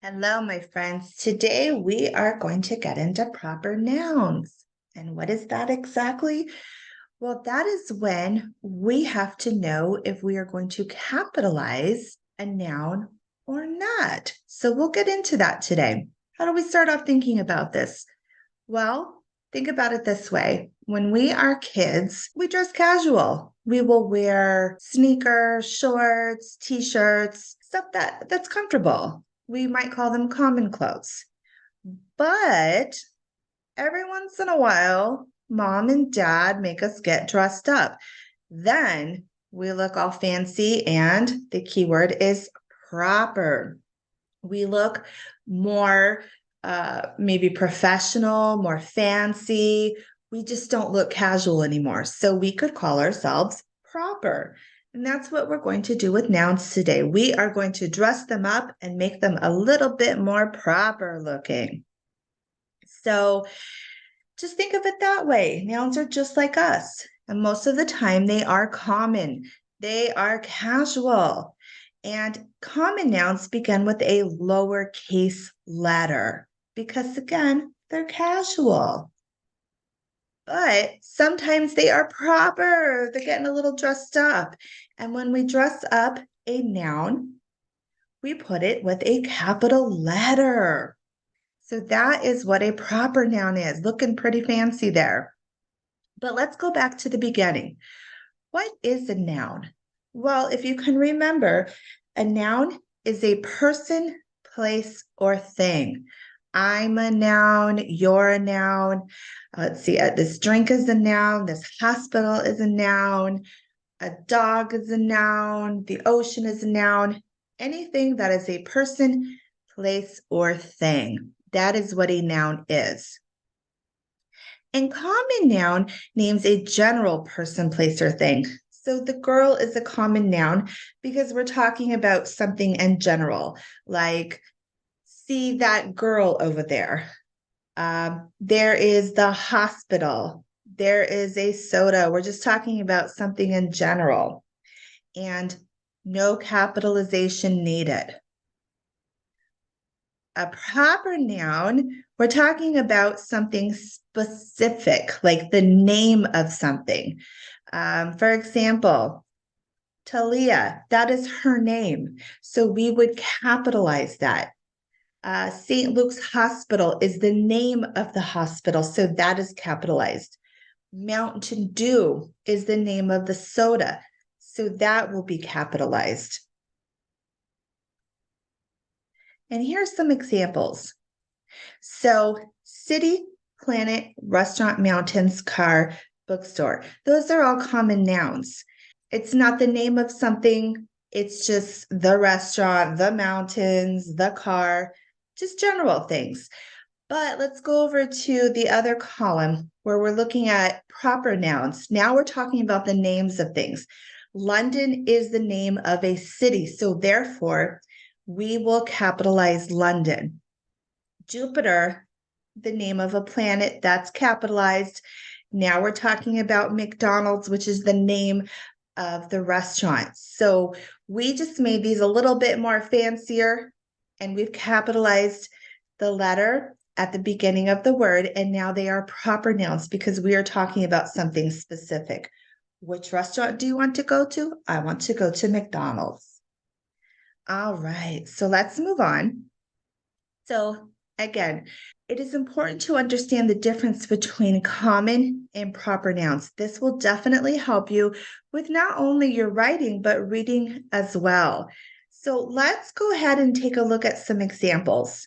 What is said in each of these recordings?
Hello, my friends. Today we are going to get into proper nouns. And what is that exactly? Well, that is when we have to know if we are going to capitalize a noun or not. So we'll get into that today. How do we start off thinking about this? Well, think about it this way. When we are kids, we dress casual. We will wear sneakers, shorts, t-shirts, stuff that's comfortable. We might call them common clothes. But every once in a while, mom and dad make us get dressed up. Then we look all fancy, and the key word is proper. We look more maybe professional, more fancy. We just don't look casual anymore. So we could call ourselves proper. And that's what we're going to do with nouns today. We are going to dress them up and make them a little bit more proper looking. So just think of it that way. Nouns are just like us. And most of the time, they are common, they are casual. And common nouns begin with a lowercase letter because, again, they're casual. But sometimes they are proper. They're getting a little dressed up. And when we dress up a noun, we put it with a capital letter. So that is what a proper noun is. Looking pretty fancy there. But let's go back to the beginning. What is a noun? Well, if you can remember, a noun is a person, place, or thing. I'm a noun, you're a noun. Let's see, this drink is a noun, this hospital is a noun, a dog is a noun, the ocean is a noun. Anything that is a person, place, or thing. That is what a noun is. And common noun names a general person, place, or thing. So the girl is a common noun because we're talking about something in general, like see that girl over there. There is the hospital. There is a soda. We're just talking about something in general. And no capitalization needed. A proper noun, we're talking about something specific, like the name of something. For example, Talia, that is her name. So we would capitalize that. St. Luke's Hospital is the name of the hospital. So that is capitalized. Mountain Dew is the name of the soda. So that will be capitalized. And here's some examples. So, city, planet, restaurant, mountains, car, bookstore. Those are all common nouns. It's not the name of something, it's just the restaurant, the mountains, the car, just general things. But let's go over to the other column where we're looking at proper nouns. Now we're talking about the names of things. London is the name of a city, so therefore, we will capitalize London. Jupiter, the name of a planet, that's capitalized. Now we're talking about McDonald's, which is the name of the restaurant. So we just made these a little bit more fancier, and we've capitalized the letter at the beginning of the word, and now they are proper nouns because we are talking about something specific. Which restaurant do you want to go to? I want to go to McDonald's. All right, so let's move on. So again, it is important to understand the difference between common and proper nouns. This will definitely help you with not only your writing, but reading as well. So let's go ahead and take a look at some examples.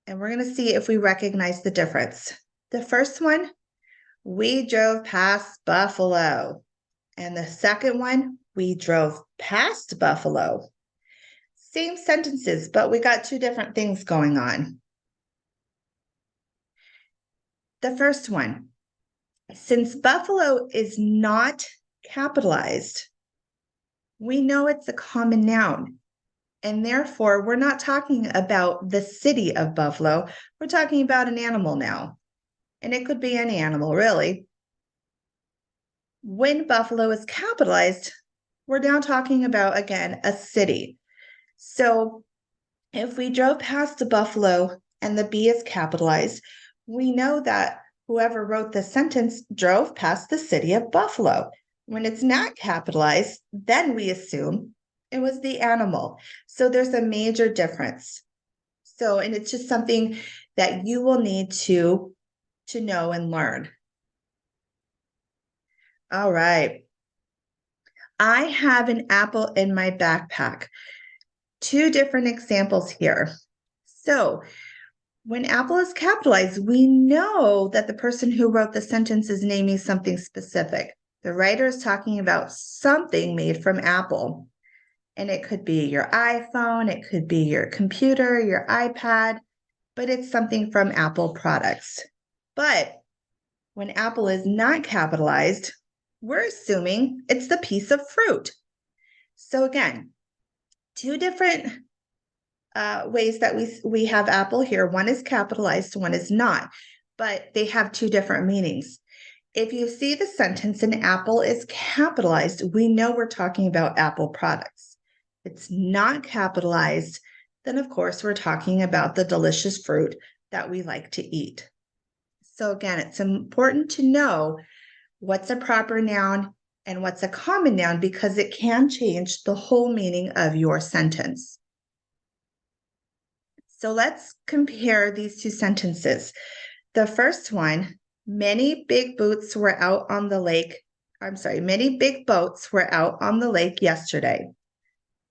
And we're going to see if we recognize the difference. The first one, we drove past Buffalo. And the second one, we drove past Buffalo. Same sentences, but we got two different things going on. The first one, since Buffalo is not capitalized, we know it's a common noun. And therefore, we're not talking about the city of Buffalo. We're talking about an animal now. And it could be any animal, really. When Buffalo is capitalized, we're now talking about, again, a city. So If we drove past a buffalo and the B is capitalized, we know that whoever wrote the sentence drove past the city of Buffalo. When it's not capitalized, then we assume it was the animal. So there's a major difference. So, and it's just something that you will need to know and learn. All right. I have an apple in my backpack. Two different examples here. So, when apple is capitalized, we know that the person who wrote the sentence is naming something specific. The writer is talking about something made from apple. And it could be your iPhone, it could be your computer, your iPad, but it's something from Apple products. But when apple is not capitalized, we're assuming it's the piece of fruit. So again, two different ways that we have apple here. One is capitalized, one is not, but they have two different meanings. If you see the sentence and apple is capitalized, we know we're talking about apple products. If it's not capitalized, then of course we're talking about the delicious fruit that we like to eat. So again, it's important to know what's a proper noun and what's a common noun because it can change the whole meaning of your sentence. So let's compare these two sentences. The first one, many big boats were out on the lake. Many big boats were out on the lake yesterday.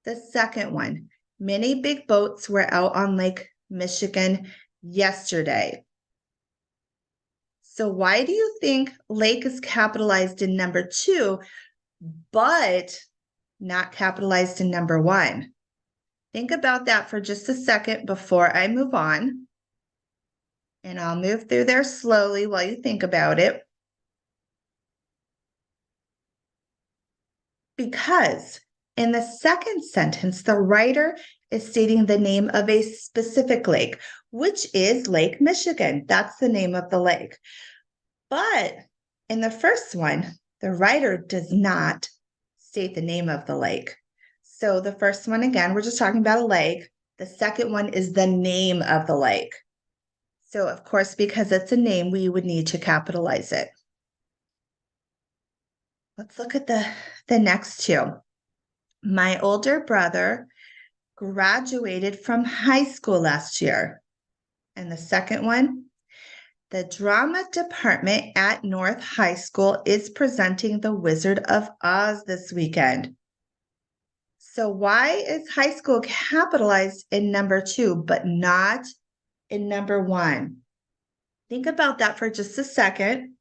The second one, many big boats were out on Lake Michigan yesterday. So why do you think lake is capitalized in number 2, but not capitalized in number 1? Think about that for just a second before I move on. And I'll move through there slowly while you think about it. Because in the second sentence, the writer is stating the name of a specific lake, which is Lake Michigan. That's the name of the lake. But in the first one, the writer does not state the name of the lake. So the first one, again, we're just talking about a lake. The second one is the name of the lake. So of course, because it's a name, we would need to capitalize it. Let's look at the next two. My older brother graduated from high school last year. And the second one, the drama department at North High School is presenting The Wizard of Oz this weekend. So why is high school capitalized in number 2, but not in number 1? Think about that for just a second.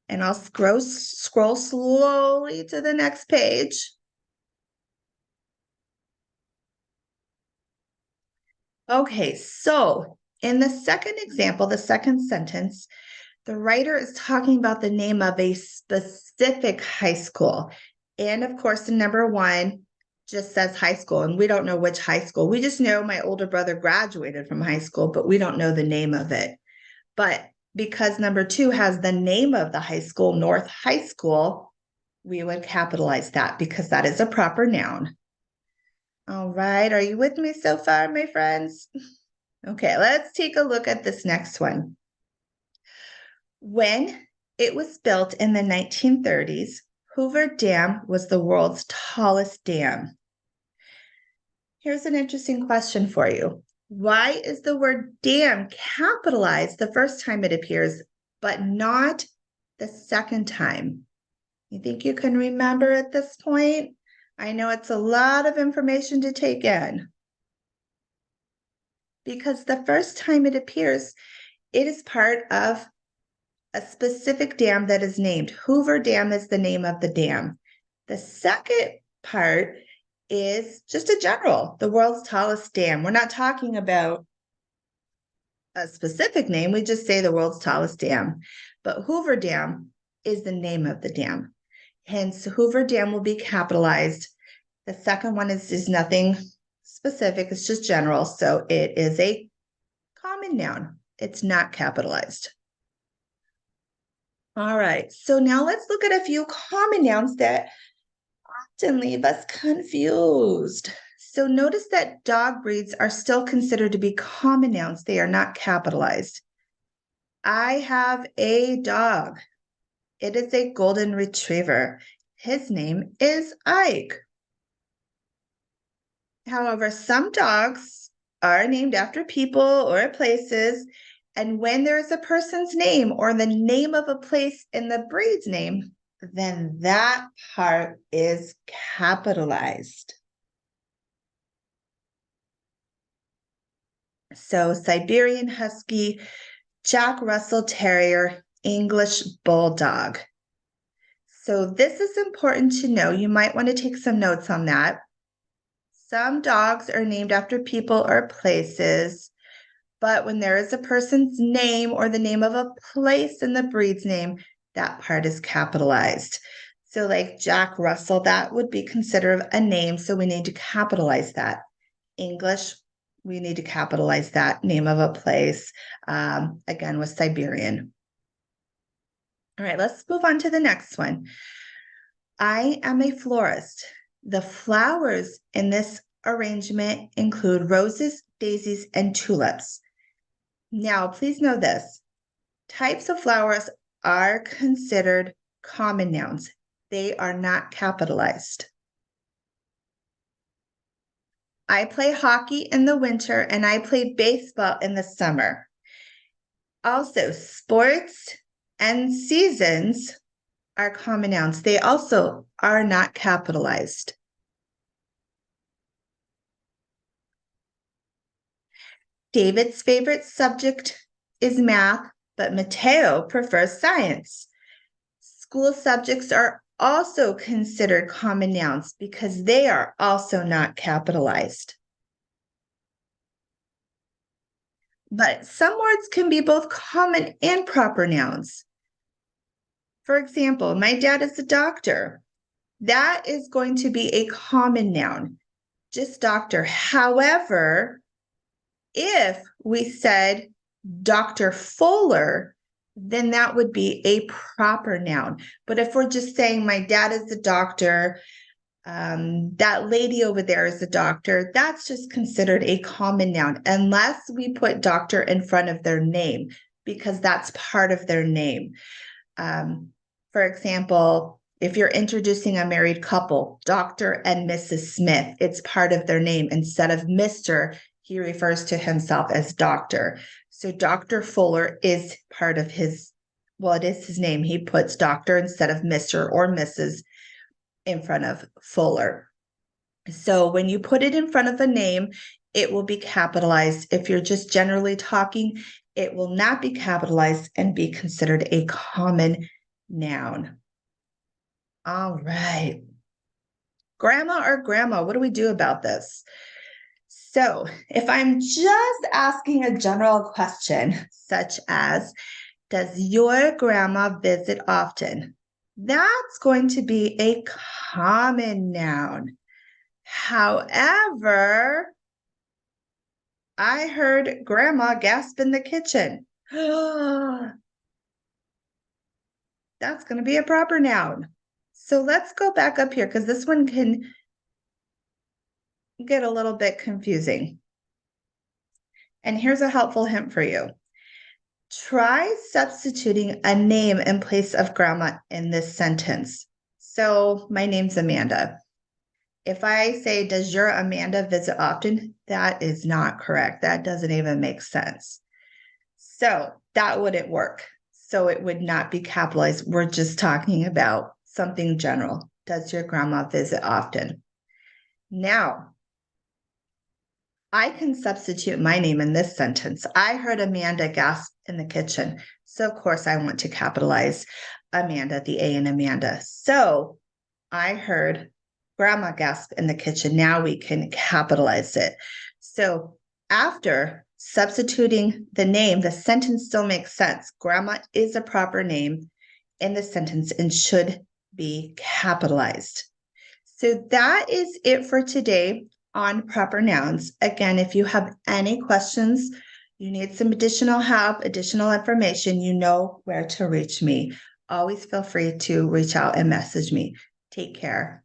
And I'll scroll slowly to the next page. Okay, so in the second example, the second sentence, the writer is talking about the name of a specific high school. And of course, the number 1 just says high school, and we don't know which high school. We just know my older brother graduated from high school, but we don't know the name of it. But because number 2 has the name of the high school, North High School, we would capitalize that because that is a proper noun. All right, are you with me so far, my friends? Okay, let's take a look at this next one. When it was built in the 1930s, Hoover Dam was the world's tallest dam. Here's an interesting question for you. Why is the word dam capitalized the first time it appears, but not the second time? You think you can remember at this point? I know it's a lot of information to take in. Because the first time it appears, it is part of a specific dam that is named. Hoover Dam is the name of the dam. The second part is just a general, the world's tallest dam. We're not talking about a specific name. We just say the world's tallest dam. But Hoover Dam is the name of the dam. Hence, Hoover Dam will be capitalized. The second one is nothing specific. It's just general. So it is a common noun. It's not capitalized. All right. So now let's look at a few common nouns that often leave us confused. So notice that dog breeds are still considered to be common nouns. They are not capitalized. I have a dog. It is a golden retriever. His name is Ike. However, some dogs are named after people or places, and when there is a person's name or the name of a place in the breed's name, then that part is capitalized. So Siberian Husky, Jack Russell Terrier, English Bulldog. So this is important to know. You might want to take some notes on that. Some dogs are named after people or places, but when there is a person's name or the name of a place in the breed's name, that part is capitalized. So like Jack Russell, that would be considered a name, so we need to capitalize that. English, we need to capitalize that name of a place, again, with Siberian. All right, let's move on to the next one. I am a florist. The flowers in this arrangement include roses, daisies, and tulips. Now, please know this. Types of flowers are considered common nouns. They are not capitalized. I play hockey in the winter and I play baseball in the summer. Also, sports and seasons are common nouns. They also are not capitalized. David's favorite subject is math, but Mateo prefers science. School subjects are also considered common nouns because they are also not capitalized. But some words can be both common and proper nouns. For example, my dad is a doctor. That is going to be a common noun, just doctor. However, if we said Dr. Fuller, then that would be a proper noun. But if we're just saying my dad is a doctor, that lady over there is a doctor, that's just considered a common noun unless we put doctor in front of their name because that's part of their name. For example, if you're introducing a married couple, Dr. and Mrs. Smith, it's part of their name. Instead of Mr., he refers to himself as doctor. So Dr. Fuller is part of his, well, it is his name. He puts doctor instead of Mr. or Mrs. in front of Fuller. So when you put it in front of a name, it will be capitalized. If you're just generally talking, it will not be capitalized and be considered a common noun. All right. Grandma or grandma, what do we do about this? So if I'm just asking a general question, such as, does your grandma visit often? That's going to be a common noun. However, I heard grandma gasp in the kitchen. That's going to be a proper noun. So let's go back up here because this one can get a little bit confusing. And here's a helpful hint for you. Try substituting a name in place of grandma in this sentence. So my name's Amanda. If I say, does your Amanda visit often? That is not correct. That doesn't even make sense. So that wouldn't work. So it would not be capitalized. We're just talking about something general. Does your grandma visit often? Now, I can substitute my name in this sentence. I heard Amanda gasp in the kitchen. So of course I want to capitalize Amanda, the A in Amanda. So I heard grandma gasp in the kitchen. Now we can capitalize it. So after substituting the name, the sentence still makes sense. Grandma is a proper name in the sentence and should be capitalized. So that is it for today on proper nouns. Again, if you have any questions, you need some additional help, additional information, you know where to reach me. Always feel free to reach out and message me. Take care.